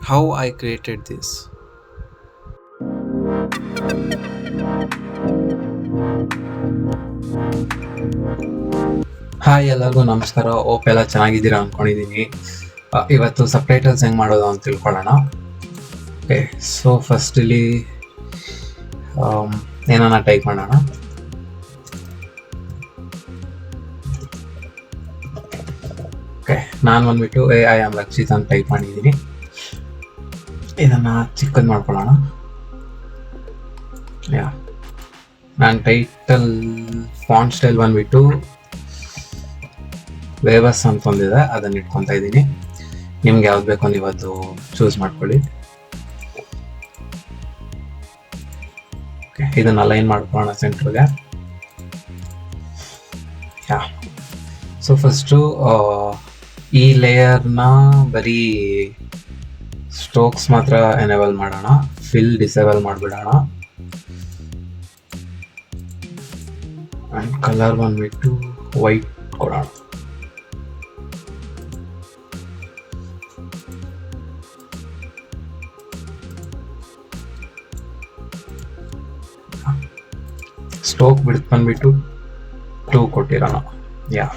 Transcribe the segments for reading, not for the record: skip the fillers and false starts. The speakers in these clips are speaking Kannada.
how I created this. Hi, ಎಲ್ಲರಿಗೂ ನಮಸ್ಕಾರ. ಓಪ್ ಎಲ್ಲ ಚೆನ್ನಾಗಿದ್ದೀರಾ ಅಂದ್ಕೊಂಡಿದ್ದೀನಿ. ಇವತ್ತು ಸಬ್ಟೈಟಲ್ಸ್ ಹೆಂಗೆ ಮಾಡೋದು ಅಂತ ತಿಳ್ಕೊಳ್ಳೋಣ. ಓಕೆ, ಸೊ ಫಸ್ಟ್ ಇಲ್ಲಿ ಏನಾನ ಟೈಪ್ ಮಾಡೋಣ. ಓಕೆ, ನಾನು ಬಂದ್ಬಿಟ್ಟು ಐ ಆಮ್ ರಕ್ಷಿತ್ ಅಂತ ಟೈಪ್ ಮಾಡಿದ್ದೀನಿ. ಇದನ್ನು ಚಿಕ್ಕದು ಮಾಡ್ಕೊಳ್ಳೋಣ. ಯಾ, ನಾನು ಟೈಟಲ್ ಫಾಂಟ್ ಸ್ಟೈಲ್ ಬಂದ್ಬಿಟ್ಟು ವೇವಸ್ ಅಂತ ಒಂದಿದೆ, ಅದನ್ನು ಇಟ್ಕೊತಾ ಇದ್ದೀನಿ. ನಿಮ್ಗೆ ಯಾವ್ದು ಬೇಕೋ ನೀವು ಅದು ಚೂಸ್ ಮಾಡ್ಕೊಳ್ಳಿ. ಓಕೆ, ಇದನ್ನ ಅಲೈನ್ ಮಾಡ್ಕೊಳ್ಳೋಣ ಸೆಂಟ್ರಿಗೆ. ಯಾ, ಸೊ ಫಸ್ಟು ಈ ಲೇಯರ್ನ ಬರೀ ಸ್ಟ್ರೋಕ್ಸ್ ಮಾತ್ರ ಎನೇಬಲ್ ಮಾಡೋಣ, ಫಿಲ್ ಡಿಸೇಬಲ್ ಮಾಡಿಬಿಡೋಣ. ಆ್ಯಂಡ್ ಕಲರ್ ಬಂದ್ಬಿಟ್ಟು ವೈಟ್ ಕೊಡೋಣ. ಸ್ಟ್ರೋಕ್ ಬಿಡ್ತು ಬಂದ್ಬಿಟ್ಟು 2 ಕೊಟ್ಟಿರೋಣ. ಯಾ,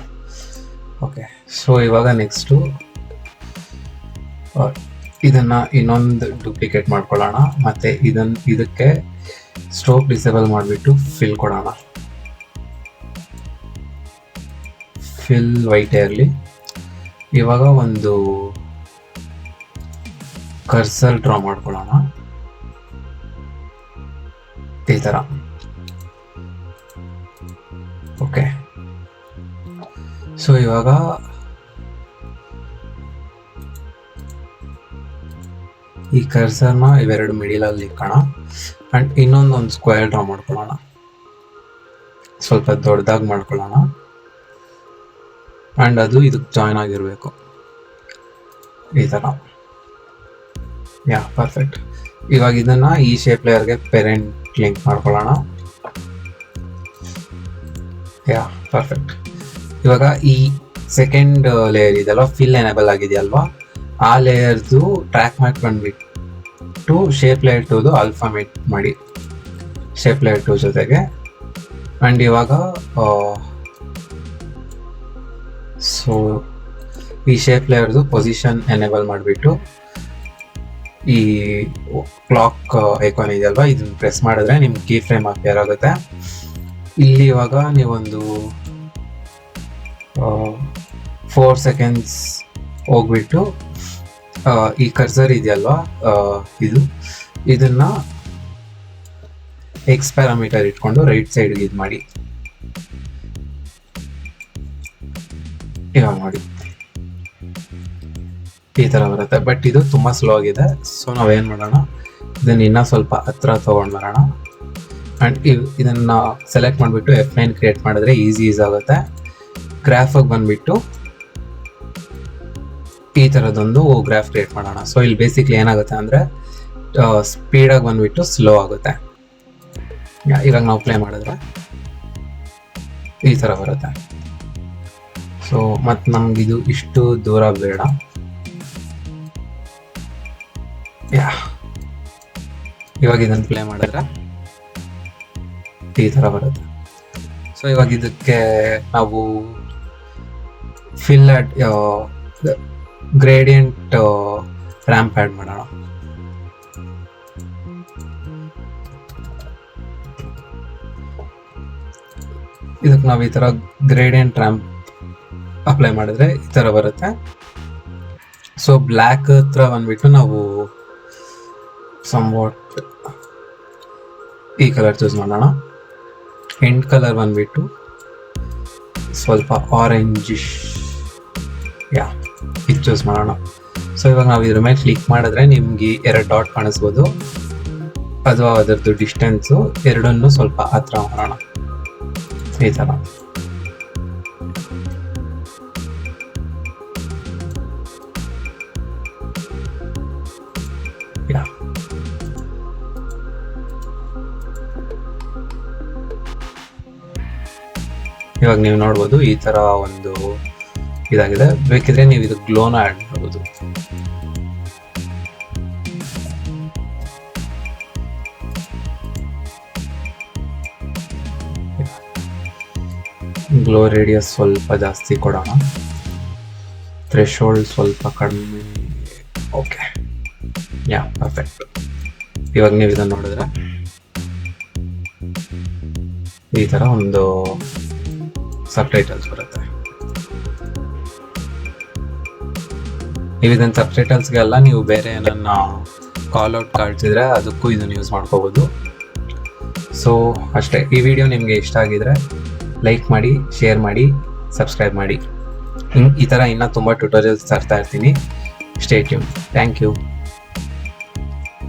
ಓಕೆ. ಸೊ ಇವಾಗ ನೆಕ್ಸ್ಟು ಇದನ್ನು ಇನ್ನೊಂದು ಡೂಪ್ಲಿಕೇಟ್ ಮಾಡ್ಕೊಳ್ಳೋಣ. ಮತ್ತು ಇದಕ್ಕೆ ಸ್ಟ್ರೋಕ್ ಡಿಸೇಬಲ್ ಮಾಡಿಬಿಟ್ಟು ಫಿಲ್ ಕೊಡೋಣ. ಫಿಲ್ ವೈಟ್ ಇರಲಿ. ಇವಾಗ ಒಂದು ಕರ್ಸರ್ ಡ್ರಾ ಮಾಡ್ಕೊಳ್ಳೋಣ ಈ ಥರ. ಓಕೆ, ಸೊ ಇವಾಗ ಈ ಕರ್ಸರ್ನ ಇವೆರಡು ಮಿಡಿಲಲ್ಲಿ ಇಕ್ಕೋಣ. ಆ್ಯಂಡ್ ಇನ್ನೊಂದು ಸ್ಕ್ವೇರ್ ಡ್ರಾ ಮಾಡ್ಕೊಳ್ಳೋಣ, ಸ್ವಲ್ಪ ದೊಡ್ಡದಾಗಿ ಮಾಡ್ಕೊಳ್ಳೋಣ. ಆ್ಯಂಡ್ ಅದು ಇದಕ್ಕೆ ಜಾಯ್ನ್ ಆಗಿರಬೇಕು ಈ ಥರ. ಯಾ, ಪರ್ಫೆಕ್ಟ್. ಇವಾಗ ಇದನ್ನು ಈ ಶೇಪ್ ಲೇಯರ್ಗೆ ಪೇರೆಂಟ್ ಲಿಂಕ್ ಮಾಡ್ಕೊಳ್ಳೋಣ. ಯಾ, ಪರ್ಫೆಕ್ಟ್. ಇವಾಗ ಈ ಸೆಕೆಂಡ್ ಲೇಯರ್ ಇದೆಲ್ಲ ಫಿಲ್ ಎನೇಬಲ್ ಆಗಿದೆಯಲ್ವಾ, ಆ ಲೇಯರ್ದು ಟ್ರ್ಯಾಕ್ ಮ್ಯಾಟ್ ಬಂದ್ಬಿಟ್ಟು ಶೇಪ್ ಲೇಯರ್ 2ದು ಆಲ್ಫಾಮೇಟ್ ಮಾಡಿ ಶೇಪ್ ಲೇಯರ್ 2 ಜೊತೆಗೆ. ಆ್ಯಂಡ್ ಇವಾಗ ಸೊ ಈ ಶೇಪ್ ಲೇಯರ್ದು ಪೊಸಿಷನ್ ಎನೇಬಲ್ ಮಾಡಿಬಿಟ್ಟು ಈ ಕ್ಲಾಕ್ ಐಕಾನ್ ಇದೆಯಲ್ವಾ, ಇದನ್ನು ಪ್ರೆಸ್ ಮಾಡಿದ್ರೆ ನಿಮ್ಗೆ ಕೀ ಫ್ರೇಮ್ ಅಪಿಯರ್ ಆಗುತ್ತೆ. ಇಲ್ಲಿ ಇವಾಗ ನೀವೊಂದು 4 ಸೆಕೆಂಡ್ಸ್ ಹೋಗ್ಬಿಟ್ಟು ಈ ಕರ್ಸರ್ ಇದೆಯಲ್ವಾ, ಇದನ್ನ ಎಕ್ಸ್ ಪ್ಯಾರಾಮೀಟರ್ ಇಟ್ಕೊಂಡು ರೈಟ್ ಸೈಡ್ಗೆ ಇದು ಮಾಡಿ. ಇವಾಗ ನೋಡಿ ಈ ಥರ ಬರುತ್ತೆ. ಬಟ್ ಇದು ತುಂಬ ಸ್ಲೋ ಆಗಿದೆ. ಸೊ ನಾವೇನು ಮಾಡೋಣ, ಇದನ್ನು ಇನ್ನೂ ಸ್ವಲ್ಪ ಹತ್ರ ತೊಗೊಂಡು ಬರೋಣ. ಆ್ಯಂಡ್ ಇದನ್ನು ಸೆಲೆಕ್ಟ್ ಮಾಡಿಬಿಟ್ಟು F9 ಕ್ರಿಯೇಟ್ ಮಾಡಿದ್ರೆ ಈಸಿ ಆಗುತ್ತೆ. ಗ್ರಾಫಿಗೆ ಬಂದುಬಿಟ್ಟು ಈ ಥರದೊಂದು ಗ್ರಾಫ್ ಕ್ರಿಯೇಟ್ ಮಾಡೋಣ. ಸೊ ಇಲ್ಲಿ ಬೇಸಿಕ್ಲಿ ಏನಾಗುತ್ತೆ ಅಂದರೆ ಸ್ಪೀಡಾಗಿ ಬಂದುಬಿಟ್ಟು ಸ್ಲೋ ಆಗುತ್ತೆ. ಇವಾಗ ನಾವು ಪ್ಲೇ ಮಾಡಿದ್ರೆ ಈ ಥರ ಬರುತ್ತೆ. ಸೊ ಮತ್ತು ನಮಗಿದು ಇಷ್ಟು ದೂರ ಬೇಡ. ಯಾ, ಇವಾಗ ಇದನ್ನು ಪ್ಲೇ ಮಾಡಿದ್ರೆ ಈ ಥರ ಬರುತ್ತೆ. ಸೊ ಇವಾಗ ಇದಕ್ಕೆ ನಾವು ಫಿಲ್ ಗ್ರೇಡಿಯಂಟ್ ರ್ಯಾಂಪ್ ಆ್ಯಡ್ ಮಾಡೋಣ. ಇದಕ್ಕೆ ನಾವು ಈ ಥರ ಗ್ರೇಡಿಯಂಟ್ ರ್ಯಾಂಪ್ ಅಪ್ಲೈ ಮಾಡಿದ್ರೆ ಈ ಥರ ಬರುತ್ತೆ. ಸೊ ಬ್ಲ್ಯಾಕ್ ಹತ್ರ ಬಂದ್ಬಿಟ್ಟು ನಾವು ಸಮ್ವಾಟ್ ಈ ಕಲರ್ ಚೂಸ್ ಮಾಡೋಣ. ಎಂಡ್ ಕಲರ್ ಬಂದ್ಬಿಟ್ಟು ಸ್ವಲ್ಪ ಆರೆಂಜಿಶ್, ಯಾ, ಇದು ಚೂಸ್ ಮಾಡೋಣ. ಸೊ ಇವಾಗ ನಾವು ಇದ್ರ ಮೇಲೆ ಕ್ಲಿಕ್ ಮಾಡಿದ್ರೆ ನಿಮ್ಗೆ 2 ಡಾಟ್ ಕಾಣಿಸ್ಬೋದು. ಅದು ಅದರದ್ದು ಡಿಸ್ಟೆನ್ಸು ಎರಡನ್ನೂ ಸ್ವಲ್ಪ ಹತ್ರ ಮಾಡೋಣ ಈ ಥರ. ಯಾ, ಇವಾಗ ನೀವು ನೋಡ್ಬೋದು ಈ ಥರ ಒಂದು ಇದಾಗಿದೆ. ಬೇಕಿದ್ರೆ ನೀವು ಇದು ಗ್ಲೋನ ಆ್ಯಡ್ ಮಾಡ್ಬೋದು. ಗ್ಲೋ ರೇಡಿಯಸ್ ಸ್ವಲ್ಪ ಜಾಸ್ತಿ ಕೊಡೋಣ, ಥ್ರೆಶೋಲ್ಡ್ ಸ್ವಲ್ಪ ಕಡಿಮೆ. ಓಕೆ, ಯಾ ಪರ್ಫೆಕ್ಟ್. ಇವಾಗ ನೀವು ಇದನ್ನು ನೋಡಿದ್ರೆ ಈ ಥರ ಒಂದು ಸಬ್ ಟೈಟಲ್ಸ್ ಬರುತ್ತೆ. ನೀವು ಇದನ್ನು ಸಬ್ ಟೈಟಲ್ಸ್ಗೆಲ್ಲ ನೀವು ಬೇರೆ ಏನನ್ನ ಕಾಲ್ ಔಟ್ ಕಾರ್ಡ್ಸ್ ಇದ್ರೆ ಅದಕ್ಕೂ ಇದನ್ನು ಯೂಸ್ ಮಾಡ್ಕೋಬೋದು. ಸೊ ಅಷ್ಟೇ. ಈ ವಿಡಿಯೋ ನಿಮಗೆ ಇಷ್ಟ ಆಗಿದ್ರೆ ಲೈಕ್ ಮಾಡಿ, ಶೇರ್ ಮಾಡಿ, ಸಬ್ಸ್ಕ್ರೈಬ್ ಮಾಡಿ. ಈ ಥರ ಇನ್ನೂ ತುಂಬ ಟ್ಯುಟೋರಿಯಲ್ಸ್ ತರ್ತಾ ಇರ್ತೀನಿ. Stay tune. Thank you.